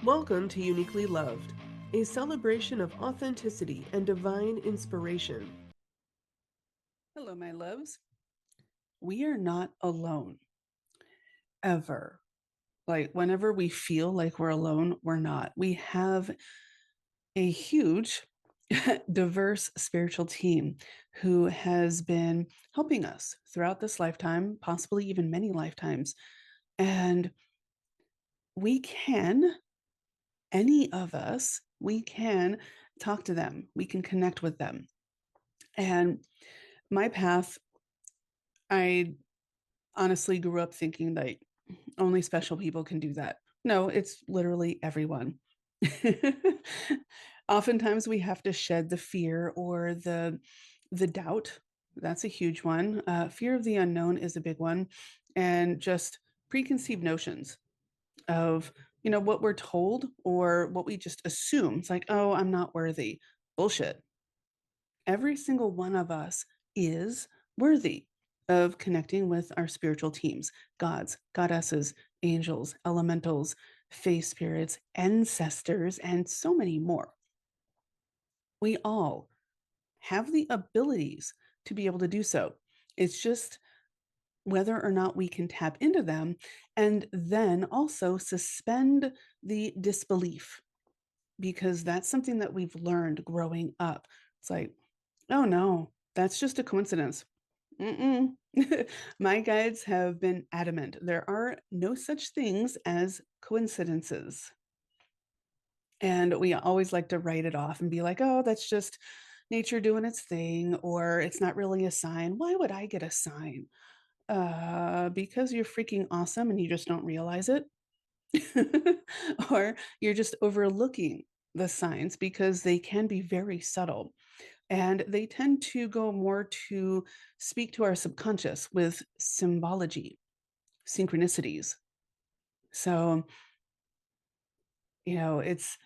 Welcome to Uniquely Loved, a celebration of authenticity and divine inspiration. Hello, my loves. We are not alone ever. Like, whenever we feel like we're alone, we're not. We have a huge, diverse spiritual team who has been helping us throughout this lifetime, possibly even many lifetimes. And we can, any of us, we can talk to them, we can connect with them. And my path, I honestly grew up thinking that only special people can do that. No, it's literally everyone. Oftentimes we have to shed the fear or the doubt. That's a huge one. Fear of the unknown is a big one, and just preconceived notions of what we're told or what we just assume. It's like, oh, I'm not worthy. Bullshit. Every single one of us is worthy of connecting with our spiritual teams, gods, goddesses, angels, elementals, fae spirits, ancestors, and so many more. We all have the abilities to be able to do so. It's just whether or not we can tap into them and then also suspend the disbelief, because that's something that we've learned growing up. It's like, oh no, that's just a coincidence. Mm-mm. My guides have been adamant. There are no such things as coincidences. And we always like to write it off and be like, oh, that's just nature doing its thing, or it's not really a sign. Why would I get a sign? Because you're freaking awesome and you just don't realize it. Or you're just overlooking the signs because they can be very subtle. And they tend to go more to speak to our subconscious with symbology, synchronicities. So, it's,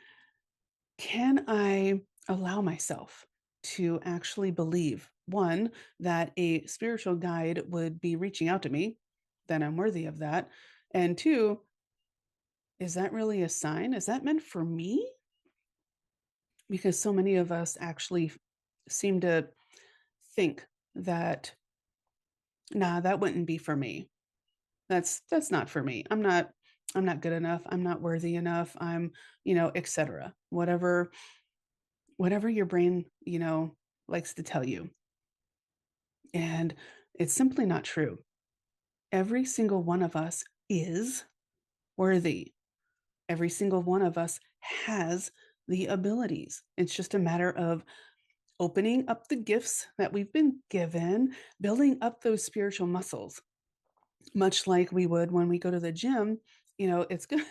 can I allow myself to actually believe, one, that a spiritual guide would be reaching out to me, that I'm worthy of that? And two, is that really a sign? Is that meant for me? Because so many of us actually seem to think that, nah, that wouldn't be for me. That's not for me. I'm not good enough. I'm not worthy enough. I'm, etc. Whatever your brain, likes to tell you. And it's simply not true. Every single one of us is worthy. Every single one of us has the abilities. It's just a matter of opening up the gifts that we've been given, building up those spiritual muscles, much like we would when we go to the gym. It's gonna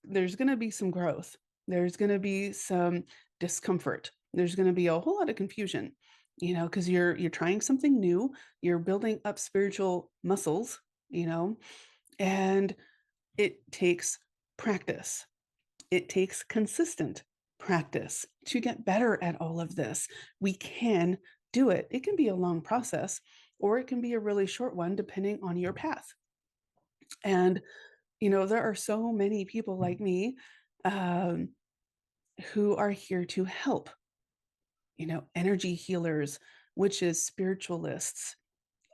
there's gonna be some growth. There's gonna be some discomfort. There's gonna be a whole lot of confusion, because you're trying something new, you're building up spiritual muscles, and it takes practice. It takes consistent practice to get better at all of this. We can do it. It can be a long process, or it can be a really short one, depending on your path. And, there are so many people like me, um, who are here to help, energy healers, witches, spiritualists.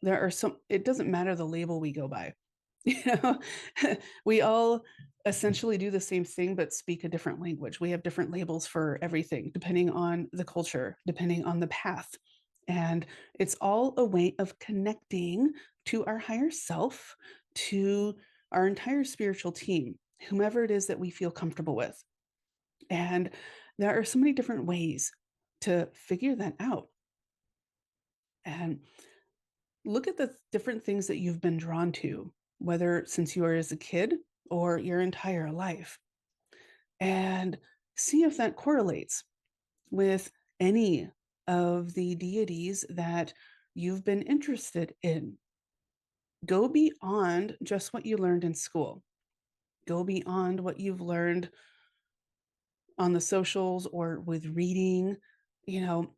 There are some, it doesn't matter the label we go by. You know, we all essentially do the same thing, but speak a different language. We have different labels for everything, depending on the culture, depending on the path. And it's all a way of connecting to our higher self, to our entire spiritual team, whomever it is that we feel comfortable with. And there are so many different ways to figure that out. And look at the different things that you've been drawn to, whether since you were as a kid or your entire life, and see if that correlates with any of the deities that you've been interested in. Go beyond just what you learned in school. Go beyond what you've learned on the socials or with reading. You know,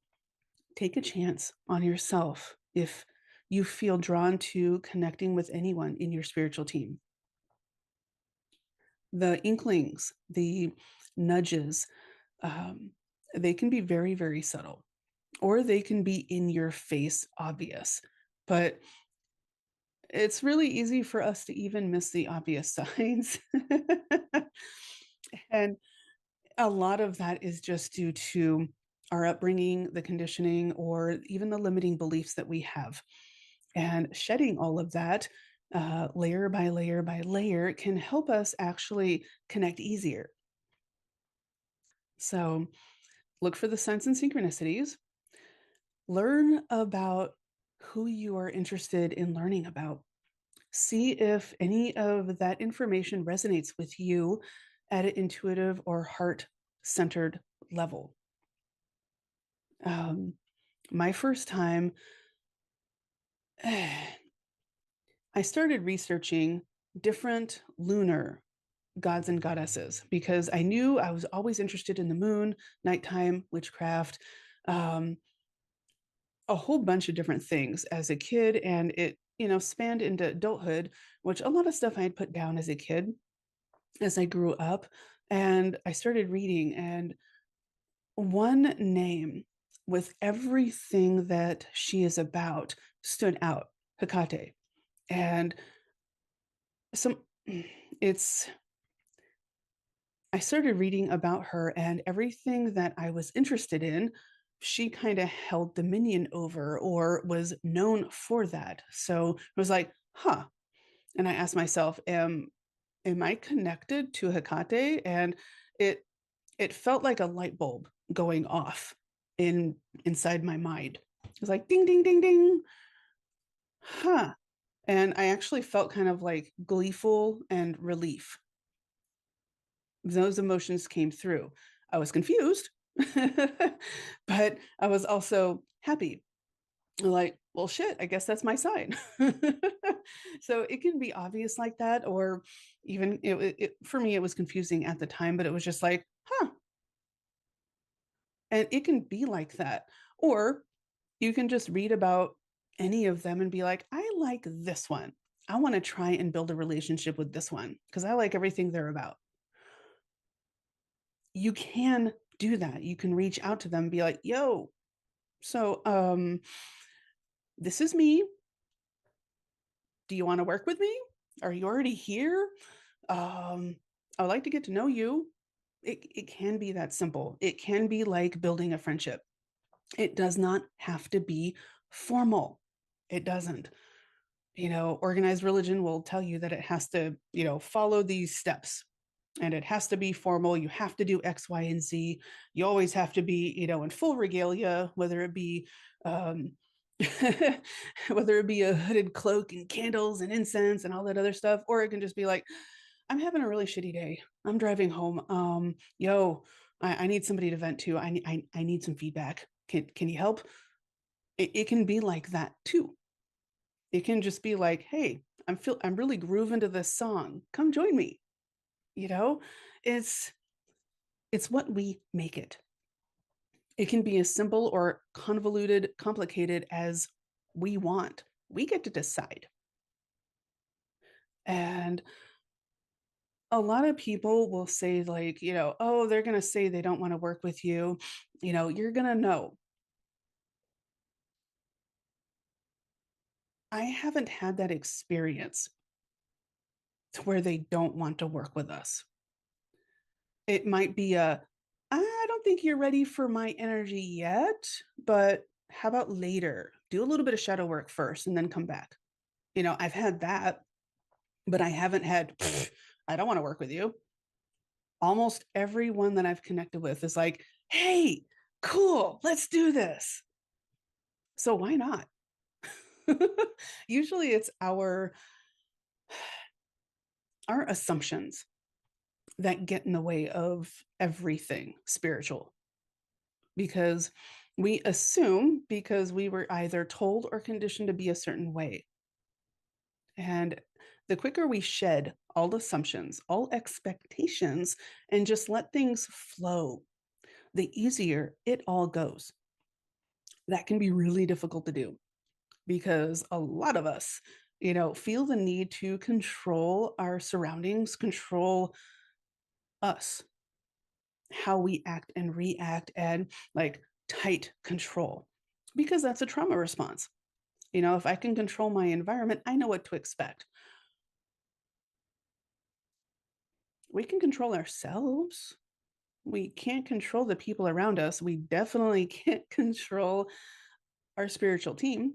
take a chance on yourself if you feel drawn to connecting with anyone in your spiritual team. The inklings, the nudges, um, they can be very, very subtle, or they can be in your face obvious. But it's really easy for us to even miss the obvious signs. And a lot of that is just due to our upbringing, the conditioning, or even the limiting beliefs that we have. And shedding all of that layer by layer by layer can help us actually connect easier. So look for the signs and synchronicities, learn about who you are interested in learning about. See if any of that information resonates with you at an intuitive or heart centered level. Um, my first time, I started researching different lunar gods and goddesses because I knew I was always interested in the moon, nighttime, witchcraft, um, a whole bunch of different things as a kid. And it, spanned into adulthood, which a lot of stuff I had put down as a kid as I grew up. And I started reading, and one name with everything that she is about stood out, Hecate. And some it's I started reading about her, and everything that I was interested in, she kind of held dominion over or was known for that. So I was like, huh. And I asked myself, am I connected to Hecate? And it it felt like a light bulb going off inside my mind. It was like ding ding ding ding. Huh. And I actually felt kind of like gleeful and relief. Those emotions came through. I was confused, but I was also happy. Like, well, shit, I guess that's my sign. So it can be obvious like that, or even for me, it was confusing at the time, but it was just like, huh. And it can be like that. Or you can just read about any of them and be like, I like this one. I want to try and build a relationship with this one because I like everything they're about. You can do that. You can reach out to them and be like, yo, so this is me. Do you want to work with me? Are you already here? I would like to get to know you. It can be that simple. It can be like building a friendship. It does not have to be formal. It doesn't. Organized religion will tell you that it has to, follow these steps, and it has to be formal. You have to do X, Y, and Z. You always have to be, in full regalia, whether it be, whether it be a hooded cloak and candles and incense and all that other stuff, or it can just be like, I'm having a really shitty day. I'm driving home. Yo, I need somebody to vent to. I need some feedback. Can you help? It can be like that too. It can just be like, hey, I'm really grooving to this song. Come join me. You know, it's it's what we make it. It can be as simple or convoluted, complicated as we want. We get to decide. And a lot of people will say, like, oh, they're going to say they don't want to work with you. You're going to know. I haven't had that experience to where they don't want to work with us. It might be I don't think you're ready for my energy yet, but how about later? Do a little bit of shadow work first and then come back. I've had that, but I haven't had, I don't want to work with you. Almost everyone that I've connected with is like, hey, cool, let's do this. So why not? Usually it's our assumptions that get in the way of everything spiritual, because we assume because we were either told or conditioned to be a certain way. And the quicker we shed all assumptions, all expectations, and just let things flow, the easier it all goes. That can be really difficult to do because a lot of us, feel the need to control our surroundings, control us, how we act and react, and like tight control, because that's a trauma response. If I can control my environment, I know what to expect. We can control ourselves. We can't control the people around us. We definitely can't control our spiritual team.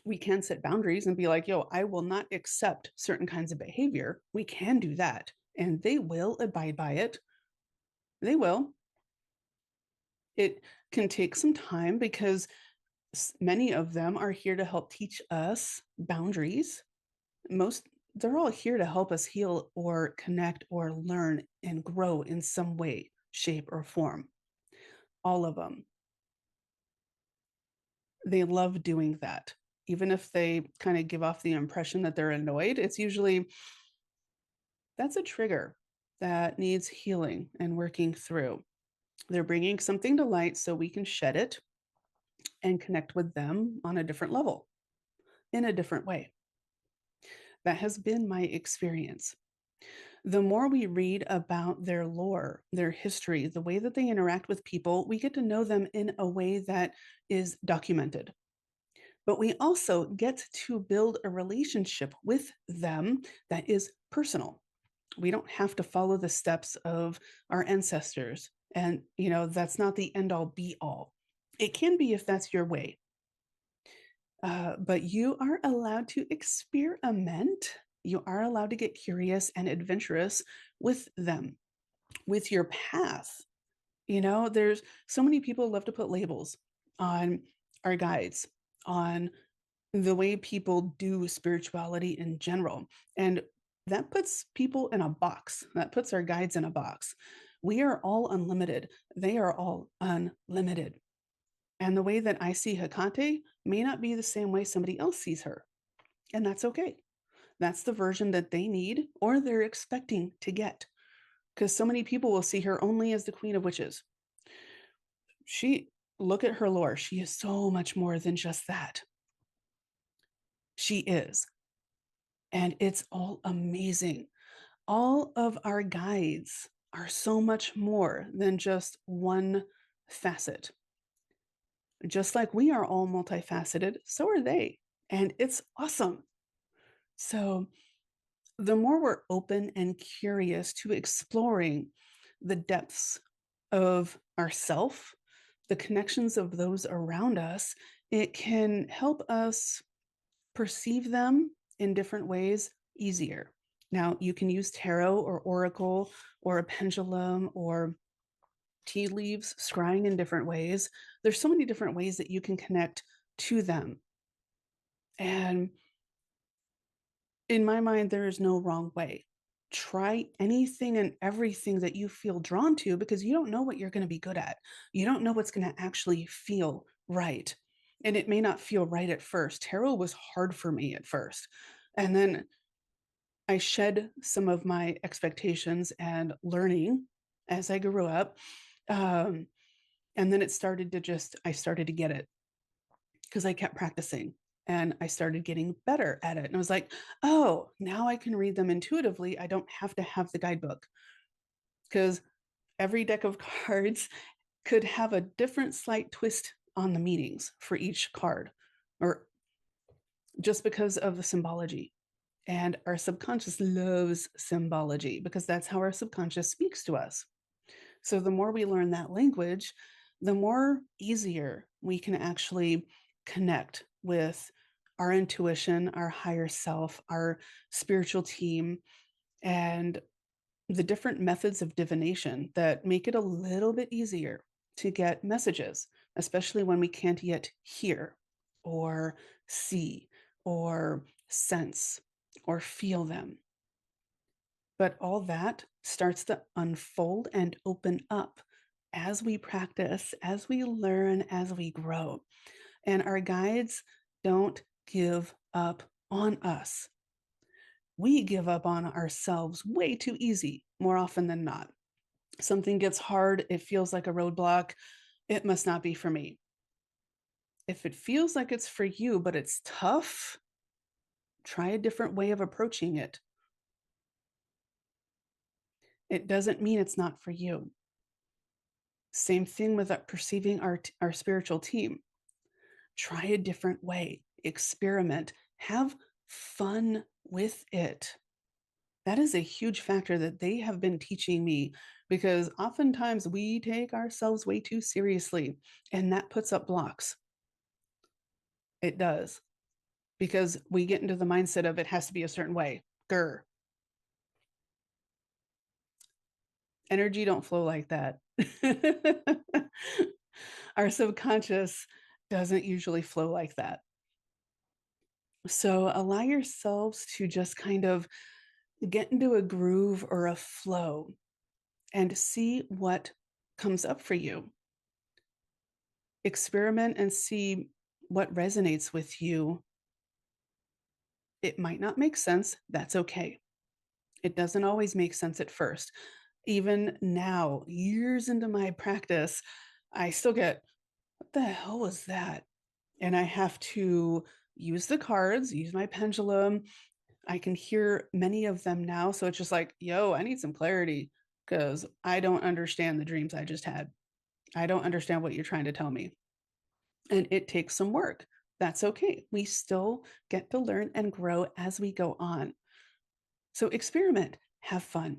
We can set boundaries and be like, yo, I will not accept certain kinds of behavior. We can do that. And they will abide by it. They will. It can take some time because many of them are here to help teach us boundaries. They're all here to help us heal or connect or learn and grow in some way, shape, or form. All of them. They love doing that. Even if they kind of give off the impression that they're annoyed, it's usually that's a trigger that needs healing and working through. They're bringing something to light so we can shed it and connect with them on a different level, in a different way. That has been my experience. The more we read about their lore, their history, the way that they interact with people, we get to know them in a way that is documented. But we also get to build a relationship with them that is personal. We don't have to follow the steps of our ancestors. And, that's not the end all be all. It can be if that's your way. But you are allowed to experiment. You are allowed to get curious and adventurous with them, with your path. There's so many people love to put labels on our guides, on the way people do spirituality in general. And that puts people in a box. That puts our guides in a box. We are all unlimited. They are all unlimited. And the way that I see Hecate may not be the same way somebody else sees her. And that's okay. That's the version that they need or they're expecting to get. Because so many people will see her only as the Queen of Witches. Look at her lore. She is so much more than just that. She is. And it's all amazing. All of our guides are so much more than just one facet. Just like we are all multifaceted, so are they. And it's awesome. So, the more we're open and curious to exploring the depths of ourself, the connections of those around us, it can help us perceive them in different ways easier. Now, you can use tarot or oracle or a pendulum or tea leaves, scrying in different ways. There's so many different ways that you can connect to them. And in my mind, there is no wrong way. Try anything and everything that you feel drawn to because you don't know what you're going to be good at. You don't know what's going to actually feel right. And it may not feel right at first. Tarot was hard for me at first. And then I shed some of my expectations and learning as I grew up. And then I started to get it because I kept practicing and I started getting better at it. And I was like, oh, now I can read them intuitively. I don't have to have the guidebook because every deck of cards could have a different slight twist on the meanings for each card, or just because of the symbology. And our subconscious loves symbology because that's how our subconscious speaks to us. So the more we learn that language, the more easier we can actually connect with our intuition, our higher self, our spiritual team, and the different methods of divination that make it a little bit easier to get messages, especially when we can't yet hear or see or sense or feel them. But all that starts to unfold and open up as we practice, as we learn, as we grow. And our guides don't give up on us. We give up on ourselves way too easy, more often than not. Something gets hard, it feels like a roadblock. It must not be for me. If it feels like it's for you, but it's tough, try a different way of approaching it. It doesn't mean it's not for you. Same thing with perceiving our spiritual team. Try a different way, experiment, have fun with it. That is a huge factor that they have been teaching me, because oftentimes we take ourselves way too seriously, and that puts up blocks. It does, because we get into the mindset of it has to be a certain way. Grr. Energy don't flow like that. Our subconscious doesn't usually flow like that. So allow yourselves to just kind of get into a groove or a flow and see what comes up for you. Experiment and see what resonates with you. It might not make sense. That's okay. It doesn't always make sense at first. Even now, years into my practice, I still get, what the hell was that? And I have to use the cards, use my pendulum. I can hear many of them now. So it's just like, yo, I need some clarity because I don't understand the dreams I just had. I don't understand what you're trying to tell me. And it takes some work. That's okay. We still get to learn and grow as we go on. So experiment, have fun.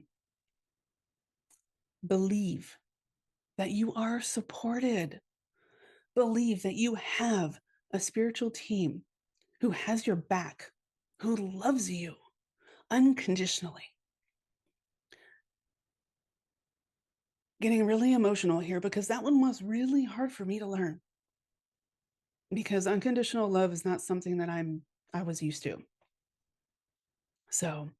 Believe that you are supported. Believe that you have a spiritual team who has your back, who loves you unconditionally. Getting really emotional here because that one was really hard for me to learn, because unconditional love is not something that I was used to. So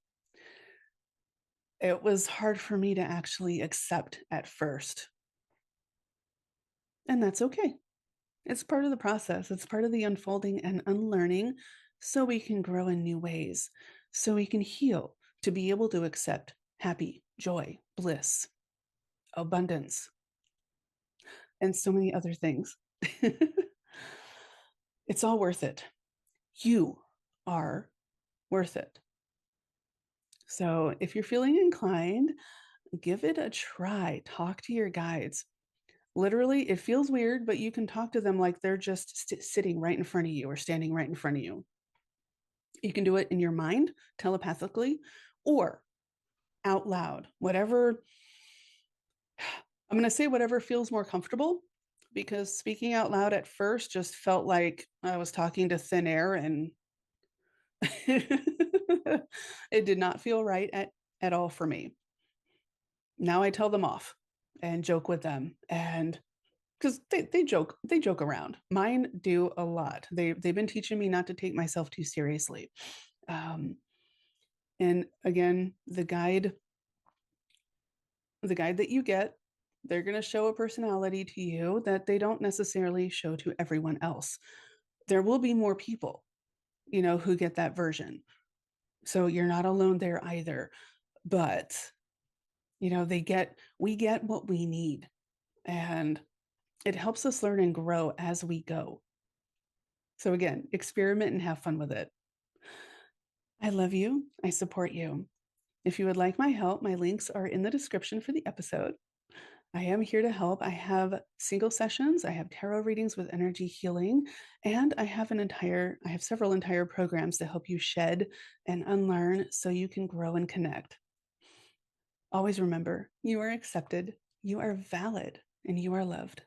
it was hard for me to actually accept at first. And that's okay. It's part of the process. It's part of the unfolding and unlearning, so we can grow in new ways, so we can heal to be able to accept happy, joy, bliss, abundance, and so many other things. It's all worth it. You are worth it. So if you're feeling inclined, give it a try. Talk to your guides. Literally, it feels weird, but you can talk to them like they're just sitting right in front of you or standing right in front of you. You can do it in your mind, telepathically, or out loud. Whatever, I'm going to say whatever feels more comfortable, because speaking out loud at first just felt like I was talking to thin air, and it did not feel right at all for me. Now I tell them off and joke with them, and because they joke around. Mine do a lot. They've been teaching me not to take myself too seriously. Um, and again, the guide that you get, they're going to show a personality to you that they don't necessarily show to everyone else. There will be more people, who get that version. So you're not alone there either. But, we get what we need, and it helps us learn and grow as we go. So again, experiment and have fun with it. I love you. I support you. If you would like my help, my links are in the description for the episode. I am here to help. I have single sessions, I have tarot readings with energy healing, and I have several entire programs to help you shed and unlearn so you can grow and connect. Always remember, you are accepted, you are valid, and you are loved.